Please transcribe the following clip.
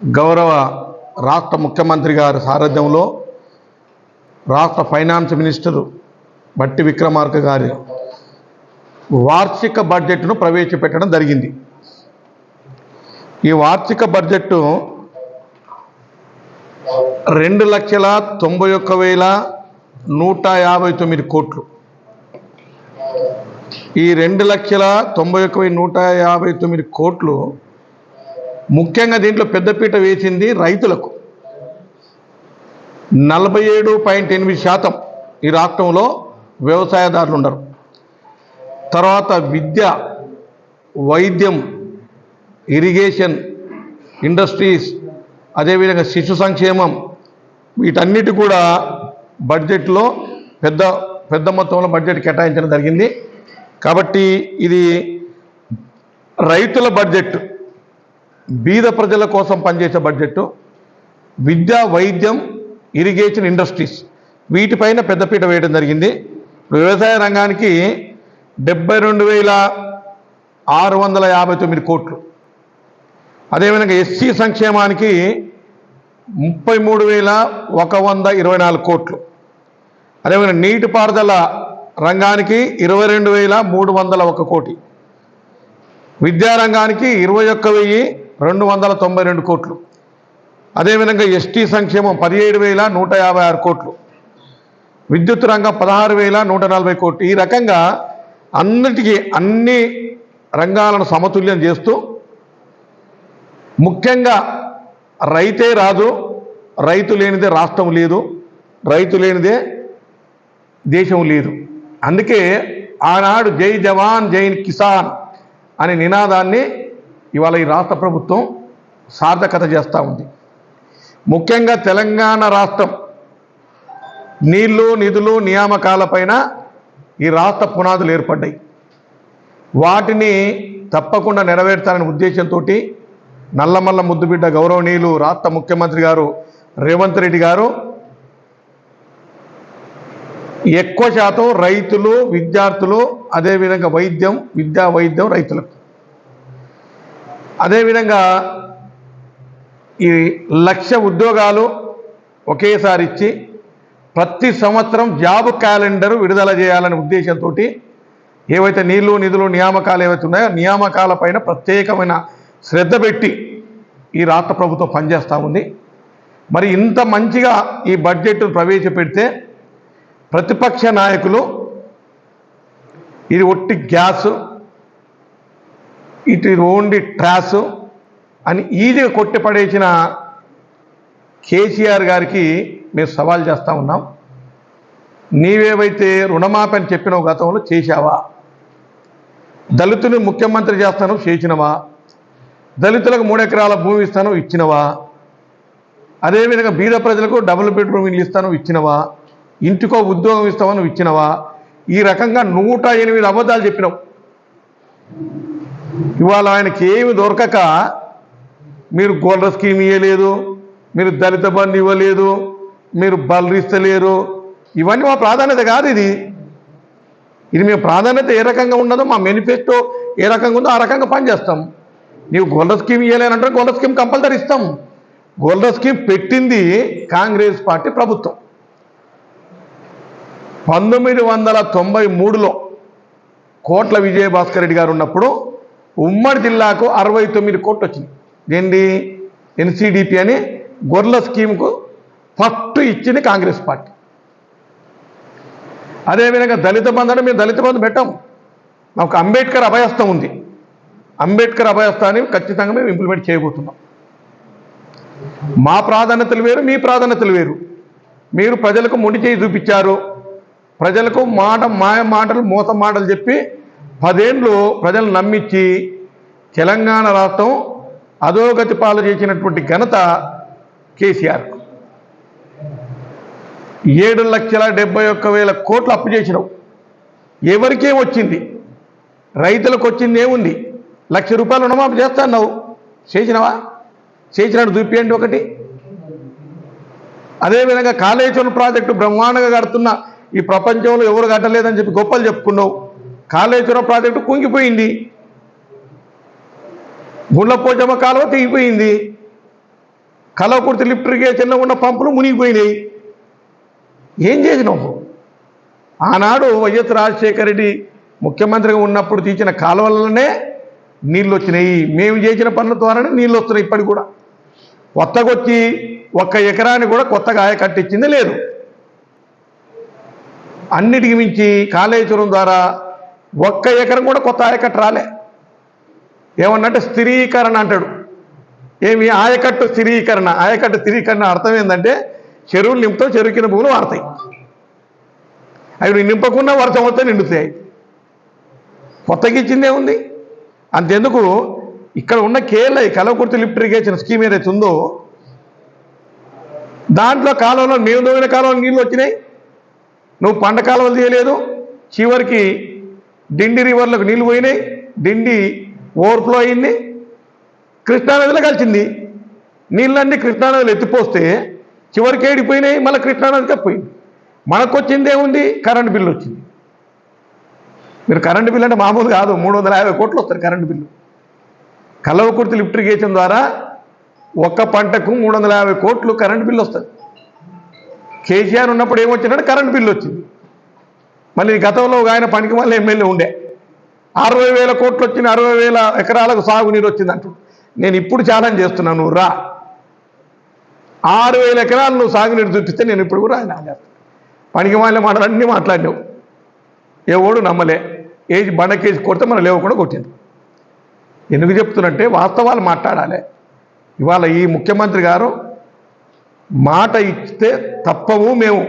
గౌరవ రాష్ట్ర ముఖ్యమంత్రి గారి సారథ్యంలో రాష్ట్ర ఫైనాన్స్ మినిస్టర్ బట్టి విక్రమార్క గారి వార్షిక బడ్జెట్ను ప్రవేశపెట్టడం జరిగింది. ఈ వార్షిక బడ్జెట్ 2,91,159 కోట్లు. ఈ 2,91,159 కోట్లు ముఖ్యంగా దీంట్లో పెద్దపీట వేసింది రైతులకు. 47.8% ఈ రాష్ట్రంలో వ్యవసాయదారులు ఉన్నారు. తర్వాత విద్య, వైద్యం, ఇరిగేషన్, ఇండస్ట్రీస్, అదేవిధంగా శిశు సంక్షేమం, వీటన్నిటి కూడా బడ్జెట్లో పెద్ద మొత్తంలో బడ్జెట్ కేటాయించడం జరిగింది. కాబట్టి ఇది రైతుల బడ్జెట్, బీద ప్రజల కోసం పనిచేసే బడ్జెట్. విద్య, వైద్యం, ఇరిగేషన్, ఇండస్ట్రీస్ వీటిపైన పెద్దపీట వేయడం జరిగింది. వ్యవసాయ రంగానికి 72,659 కోట్లు. అదేవిధంగా ఎస్సీ సంక్షేమానికి 33,124 కోట్లు. అదేవిధంగా నీటిపారుదల రంగానికి 22,301 కోటి. విద్యారంగానికి 21,292 కోట్లు. అదేవిధంగా ఎస్టీ సంక్షేమం 17,156 కోట్లు. విద్యుత్ రంగం 16,140 కోట్లు. ఈ రకంగా అన్ని రంగాలను సమతుల్యం చేస్తూ ముఖ్యంగా రైతే రాజు, రైతు లేనిదే రాష్ట్రం లేదు, రైతు లేనిదే దేశం లేదు. అందుకే ఆనాడు జై జవాన్ జై కిసాన్ అనే నినాదాన్ని ఇవాళ ఈ రాష్ట్ర ప్రభుత్వం సార్థకత చేస్తూ ఉంది. ముఖ్యంగా తెలంగాణ రాష్ట్రం నీళ్లు, నిధులు, నియామకాలపైన ఈ రాష్ట్ర పునాదులు ఏర్పడ్డాయి. వాటిని తప్పకుండా నెరవేర్చాలనే ఉద్దేశంతో నల్లమల్ల ముద్దుబిడ్డ గౌరవనీయులు రాష్ట్ర ముఖ్యమంత్రి గారు రేవంత్ రెడ్డి గారు ఎక్కువ శాతం రైతులు, విద్యార్థులు, అదేవిధంగా విద్యా వైద్యం రైతులకు, అదేవిధంగా ఈ 1,00,000 ఉద్యోగాలు ఒకేసారి ఇచ్చి ప్రతి సంవత్సరం జాబ్ క్యాలెండర్ విడుదల చేయాలనే ఉద్దేశంతో ఏవైతే నీళ్లు, నిధులు, నియామకాలు ఏవైతే ఉన్నాయో నియామకాలపైన ప్రత్యేకమైన శ్రద్ధ పెట్టి ఈ రాష్ట్ర ప్రభుత్వం పనిచేస్తూ ఉంది. మరి ఇంత మంచిగా ఈ బడ్జెట్ను ప్రవేశపెడితే ప్రతిపక్ష నాయకులు ఇది ఒట్టి గ్యాసు, ఇటు ఓన్లీ ట్రాసు అని ఈజీగా కొట్టిపడేసిన కేసీఆర్ గారికి మేము సవాల్ చేస్తూ ఉన్నాం. నీవేవైతే రుణమాఫీ అని చెప్పినావు గతంలో చేశావా? దళితుని ముఖ్యమంత్రి చేస్తాను చేసినవా? దళితులకు 3 ఎకరాల భూమి ఇస్తాను ఇచ్చినవా? అదేవిధంగా బీద ప్రజలకు డబుల్ బెడ్రూమ్ ఇల్లు ఇస్తాను ఇచ్చినవా? ఇంటికో ఉద్యోగం ఇస్తామని ఇచ్చినవా? ఈ రకంగా 108 అబద్ధాలు చెప్పినావు. ఇవాళ ఆయనకి ఏమి దొరకక మీరు గోల్డ్ స్కీమ్ ఇవ్వలేదు, మీరు దళిత బంధు ఇవ్వలేదు, మీరు బలరిస్తలేరు. ఇవన్నీ మా ప్రాధాన్యత కాదు. ఇది మేము ప్రాధాన్యత ఏ రకంగా ఉన్నదో, మా మేనిఫెస్టో ఏ రకంగా ఉందో ఆ రకంగా పనిచేస్తాం. నీవు గోల్డ్ స్కీమ్ ఇవ్వలేనంటే గోల్డ్ స్కీమ్ కంపల్సరీ ఇస్తాం. గోల్డ్ స్కీమ్ పెట్టింది కాంగ్రెస్ పార్టీ ప్రభుత్వం. 1993లో కోట్ల విజయభాస్కర్ రెడ్డి గారు ఉన్నప్పుడు ఉమ్మడి జిల్లాకు 69 కోట్లు వచ్చింది. ఏంటి? ఎన్సీడీపీ అని గొర్రెల స్కీమ్కు ఫస్ట్ ఇచ్చింది కాంగ్రెస్ పార్టీ. అదేవిధంగా దళిత బంధు అంటే మేము దళిత బంధు పెట్టాం. మాకు అంబేద్కర్ అభయస్థం ఉంది. అంబేద్కర్ అభయస్థాన్ని ఖచ్చితంగా మేము ఇంప్లిమెంట్ చేయబోతున్నాం. మా ప్రాధాన్యతలు వేరు, మీ ప్రాధాన్యతలు వేరు. మీరు ప్రజలకు మొండి చేయి చూపించారు. ప్రజలకు మాయ మాటలు, మోసం మాటలు చెప్పి 10 ఏళ్ళు ప్రజలు నమ్మించి తెలంగాణ రాష్ట్రం అధోగతి పాలు చేసినటువంటి ఘనత కేసీఆర్. 7,71,000 కోట్లు అప్పు చేసినావు. ఎవరికేం వచ్చింది? రైతులకు వచ్చింది ఏముంది? ₹1,00,000 రుణమాఫీ చేస్తా అన్నావు, చేసినవా? చేసినట్టు చూపియండి ఒకటి. అదేవిధంగా కాళేశ్వరం ప్రాజెక్టు బ్రహ్మాండంగా కడుతున్న ఈ ప్రపంచంలో ఎవరు కట్టలేదని చెప్పి గొప్పలు చెప్పుకున్నావు. కాళేశ్వరం ప్రాజెక్టు కుంగిపోయింది. గుళ్ళపోచమ్మ కాలువ తెగిపోయింది, కలవకుర్తి లిఫ్ట్ ఇరిగేషన్లో ఉన్న పంపులు మునిగిపోయినాయి. ఏం చేసినావు? ఆనాడు వైఎస్ రాజశేఖర రెడ్డి ముఖ్యమంత్రిగా ఉన్నప్పుడు తీసిన కాలువలనే నీళ్ళు వచ్చినాయి. మేము చేసిన పనుల ద్వారానే నీళ్ళు వస్తున్నాయి. ఇప్పటికి కూడా కొత్తగా వచ్చి 1 ఎకరాన్ని కూడా కొత్తగా ఆయకట్టించింది లేదు. అన్నిటికి మించి కాళేశ్వరం ద్వారా 1 ఎకరం కూడా కొత్త ఆయకట్టు రాలే. ఏమన్నంటే స్థిరీకరణ అంటాడు. ఏమి ఆయకట్టు స్థిరీకరణ? ఆయకట్టు స్థిరీకరణ అర్థం ఏంటంటే చెరువులు నింపుతావు, చెరువు కింద భూములు వాడతాయి. అవి నింపకుండా వర్షం వస్తే నిండుతాయి. కొత్తగా ఇచ్చిందే ఉంది. అంతెందుకు ఇక్కడ ఉన్న KLI Kalwakurthy lift irrigation scheme ఏదైతే ఉందో దాంట్లో కాలంలో మేము దోవిన కాలంలో నీళ్ళు వచ్చినాయి. నువ్వు పంట కాలువలు తీయలేదు. చివరికి డిండి రివర్లకు నీళ్ళు పోయినాయి. డిండి ఓవర్ఫ్లో అయింది, కృష్ణానదిలో కలిసింది. నీళ్ళన్నీ కృష్ణానదిలో ఎత్తిపోస్తే చివరికి ఏడిపోయినాయి, మళ్ళీ కృష్ణానదికి పోయింది. మనకు వచ్చింది ఏముంది? కరెంటు బిల్లు వచ్చింది. మీరు కరెంటు బిల్లు అంటే మామూలు కాదు, 350 కోట్లు వస్తుంది current bill. Kalwakurthy lift irrigation ద్వారా ఒక్క పంటకు 350 కోట్లు కరెంటు బిల్లు వస్తుంది. కేసీఆర్ ఉన్నప్పుడు ఏమొచ్చిందంటే కరెంటు బిల్లు వచ్చింది. మళ్ళీ గతంలో ఆయన పనికి మళ్ళీ ఎమ్మెల్యే ఉండే 60,000 కోట్లు వచ్చింది, 60,000 ఎకరాలకు సాగునీరు వచ్చింది అంటూ. నేను ఇప్పుడు ఛాలెంజ్ చేస్తున్నాను, నువ్వు రా, 6,000 ఎకరాలు నువ్వు సాగునీరు చూపిస్తే నేను ఇప్పుడు కూడా ఆయన చేస్తాను. పనికి మళ్ళీ మాటలన్నీ మాట్లాడినావు, ఎవడు నమ్మలే. బండకేసి కొడితే మనం లేవకుండా కొట్టింది. ఎందుకు చెప్తున్నట్టే వాస్తవాలు మాట్లాడాలి. ఇవాళ ఈ ముఖ్యమంత్రి గారు మాట ఇస్తే తప్పము మేము